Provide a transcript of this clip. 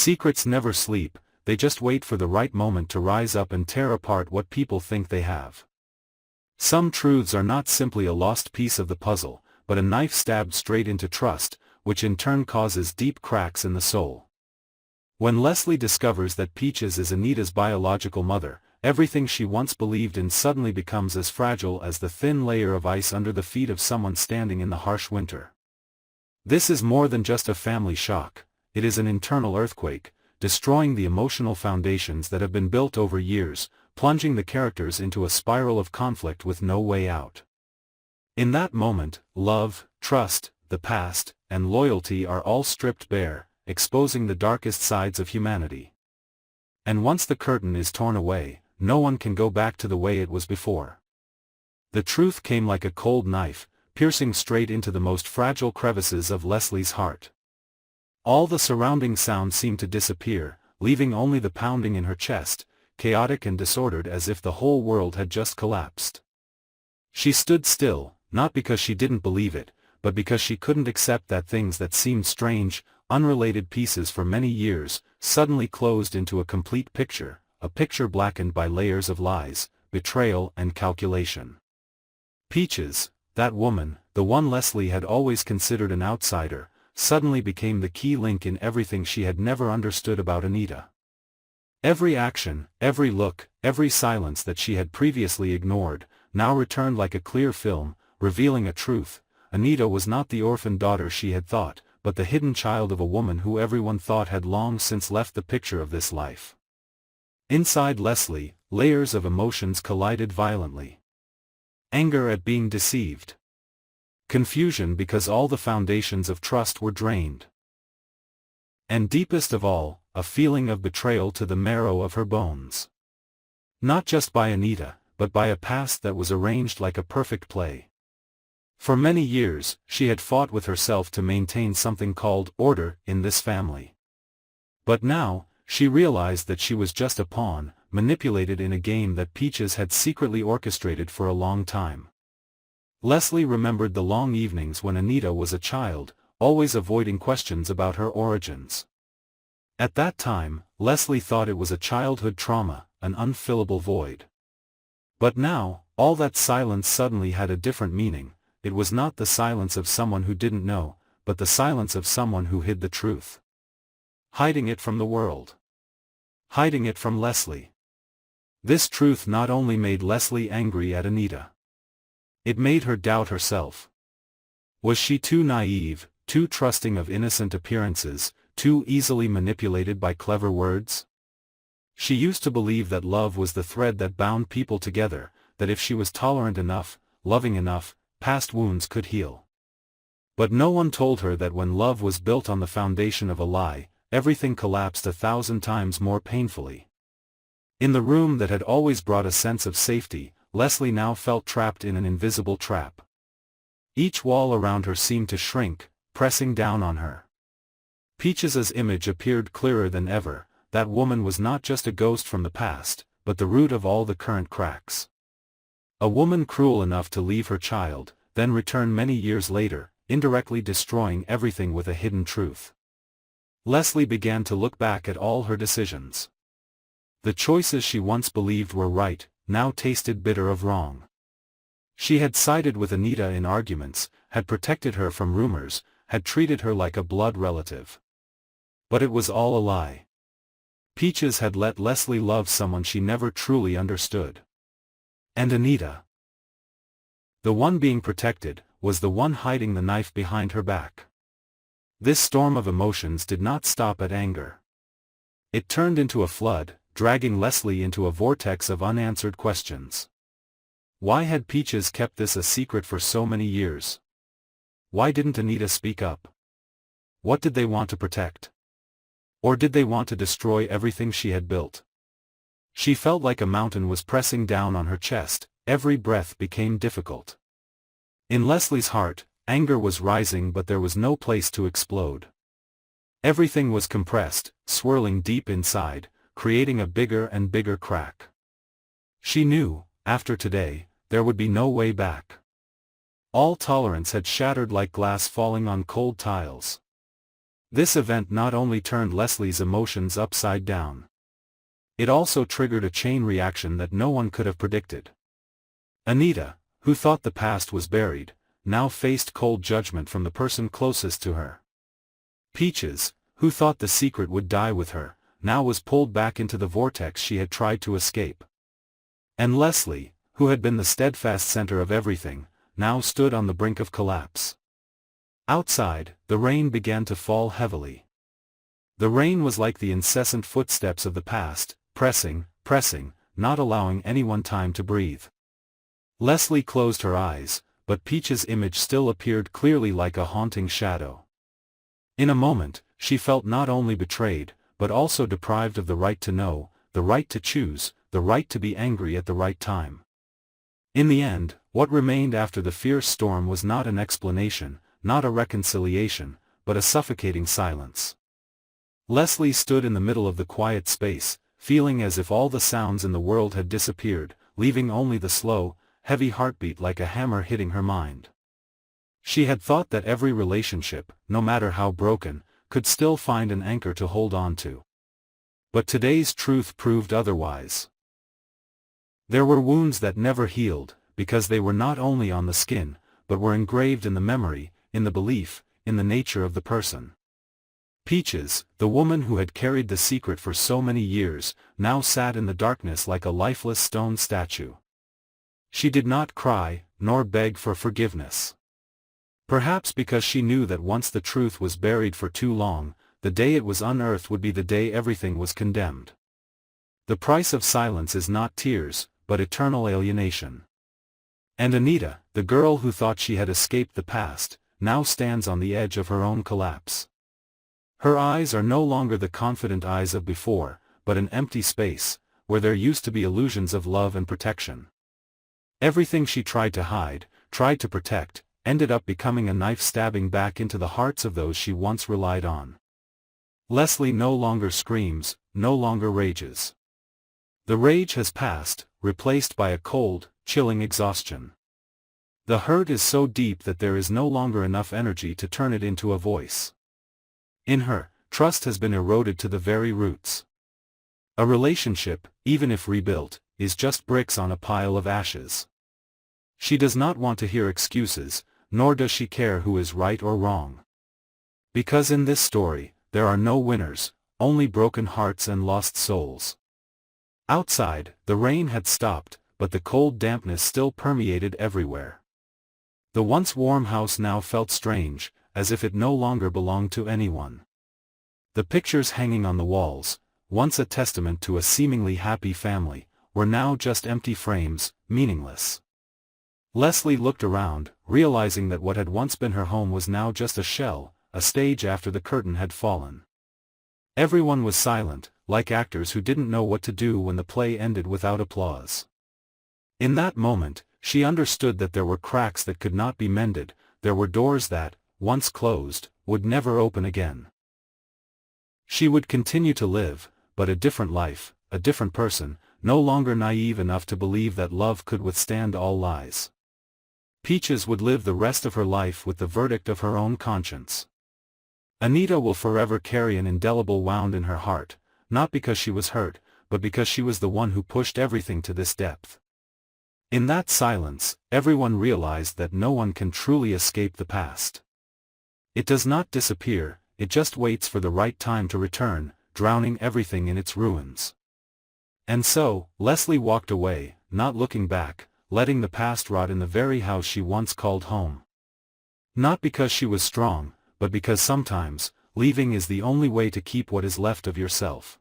Secrets never sleep, they just wait for the right moment to rise up and tear apart what people think they have. Some truths are not simply a lost piece of the puzzle, but a knife stabbed straight into trust, which in turn causes deep cracks in the soul. When Leslie discovers that Peaches is Anita's biological mother, everything she once believed in suddenly becomes as fragile as the thin layer of ice under the feet of someone standing in the harsh winter. This is more than just a family shock, it is an internal earthquake, destroying the emotional foundations that have been built over years, plunging the characters into a spiral of conflict with no way out. In that moment, love, trust, the past, and loyalty are all stripped bare, exposing the darkest sides of humanity. And once the curtain is torn away, no one can go back to the way it was before. The truth came like a cold knife, piercing straight into the most fragile crevices of Leslie's heart. All the surrounding sound seemed to disappear, leaving only the pounding in her chest, chaotic and disordered as if the whole world had just collapsed. She stood still, not because she didn't believe it, but because she couldn't accept that things that seemed strange, unrelated pieces for many years, suddenly closed into a complete picture, a picture blackened by layers of lies, betrayal and calculation. Peaches, that woman, the one Leslie had always considered an outsider, suddenly became the key link in everything she had never understood about Anita. Every action, every look, every silence that she had previously ignored, now returned like a clear film, revealing a truth. Anita was not the orphan daughter she had thought, but the hidden child of a woman who everyone thought had long since left the picture of this life. Inside Leslie, layers of emotions collided violently. Anger at being deceived. Confusion because all the foundations of trust were drained. And deepest of all, a feeling of betrayal to the marrow of her bones. Not just by Anita, but by a past that was arranged like a perfect play. For many years, she had fought with herself to maintain something called order in this family. But now, she realized that she was just a pawn, manipulated in a game that Peaches had secretly orchestrated for a long time. Leslie remembered the long evenings when Anita was a child, always avoiding questions about her origins. At that time, Leslie thought it was a childhood trauma, an unfillable void. But now, all that silence suddenly had a different meaning. It was not the silence of someone who didn't know, but the silence of someone who hid the truth. Hiding it from the world. Hiding it from Leslie. This truth not only made Leslie angry at Anita. It made her doubt herself. Was she too naive, too trusting of innocent appearances, too easily manipulated by clever words? She used to believe that love was the thread that bound people together, that if she was tolerant enough, loving enough, past wounds could heal. But no one told her that when love was built on the foundation of a lie, everything collapsed 1,000 times more painfully. In the room that had always brought a sense of safety, Leslie now felt trapped in an invisible trap. Each wall around her seemed to shrink, pressing down on her. Peaches's image appeared clearer than ever. That woman was not just a ghost from the past, but the root of all the current cracks. A woman cruel enough to leave her child, then return many years later, indirectly destroying everything with a hidden truth. Leslie began to look back at all her decisions. The choices she once believed were right, now tasted bitter of wrong. She had sided with Anita in arguments, had protected her from rumors, had treated her like a blood relative. But it was all a lie. Peaches had let Leslie love someone she never truly understood. And Anita, the one being protected, was the one hiding the knife behind her back. This storm of emotions did not stop at anger. It turned into a flood, dragging Leslie into a vortex of unanswered questions. Why had Peaches kept this a secret for so many years? Why didn't Anita speak up? What did they want to protect? Or did they want to destroy everything she had built? She felt like a mountain was pressing down on her chest, every breath became difficult. In Leslie's heart, anger was rising, but there was no place to explode. Everything was compressed, swirling deep inside, creating a bigger and bigger crack. She knew, after today, there would be no way back. All tolerance had shattered like glass falling on cold tiles. This event not only turned Leslie's emotions upside down. It also triggered a chain reaction that no one could have predicted. Anita, who thought the past was buried, now faced cold judgment from the person closest to her. Peaches, who thought the secret would die with her, now was pulled back into the vortex she had tried to escape. And Leslie, who had been the steadfast center of everything, now stood on the brink of collapse. Outside, the rain began to fall heavily. The rain was like the incessant footsteps of the past, pressing, not allowing anyone time to breathe. Leslie closed her eyes, but Peach's image still appeared clearly like a haunting shadow. In a moment, she felt not only betrayed, but also deprived of the right to know, the right to choose, the right to be angry at the right time. In the end, what remained after the fierce storm was not an explanation, not a reconciliation, but a suffocating silence. Leslie stood in the middle of the quiet space, feeling as if all the sounds in the world had disappeared, leaving only the slow, heavy heartbeat like a hammer hitting her mind. She had thought that every relationship, no matter how broken, could still find an anchor to hold on to. But today's truth proved otherwise. There were wounds that never healed, because they were not only on the skin, but were engraved in the memory, in the belief, in the nature of the person. Peaches, the woman who had carried the secret for so many years, now sat in the darkness like a lifeless stone statue. She did not cry, nor beg for forgiveness. Perhaps because she knew that once the truth was buried for too long, the day it was unearthed would be the day everything was condemned. The price of silence is not tears, but eternal alienation. And Anita, the girl who thought she had escaped the past, now stands on the edge of her own collapse. Her eyes are no longer the confident eyes of before, but an empty space, where there used to be illusions of love and protection. Everything she tried to hide, tried to protect, ended up becoming a knife stabbing back into the hearts of those she once relied on. Leslie no longer screams, no longer rages. The rage has passed, replaced by a cold, chilling exhaustion. The hurt is so deep that there is no longer enough energy to turn it into a voice. In her, trust has been eroded to the very roots. A relationship, even if rebuilt, is just bricks on a pile of ashes. She does not want to hear excuses, nor does she care who is right or wrong. Because in this story, there are no winners, only broken hearts and lost souls. Outside, the rain had stopped, but the cold dampness still permeated everywhere. The once warm house now felt strange, as if it no longer belonged to anyone. The pictures hanging on the walls, once a testament to a seemingly happy family, were now just empty frames, meaningless. Leslie looked around, realizing that what had once been her home was now just a shell, a stage after the curtain had fallen. Everyone was silent, like actors who didn't know what to do when the play ended without applause. In that moment, she understood that there were cracks that could not be mended, there were doors that, once closed, would never open again. She would continue to live, but a different life, a different person, no longer naive enough to believe that love could withstand all lies. Peaches would live the rest of her life with the verdict of her own conscience. Anita will forever carry an indelible wound in her heart, not because she was hurt, but because she was the one who pushed everything to this depth. In that silence, everyone realized that no one can truly escape the past. It does not disappear, it just waits for the right time to return, drowning everything in its ruins. And so, Leslie walked away, not looking back, letting the past rot in the very house she once called home. Not because she was strong, but because sometimes, leaving is the only way to keep what is left of yourself.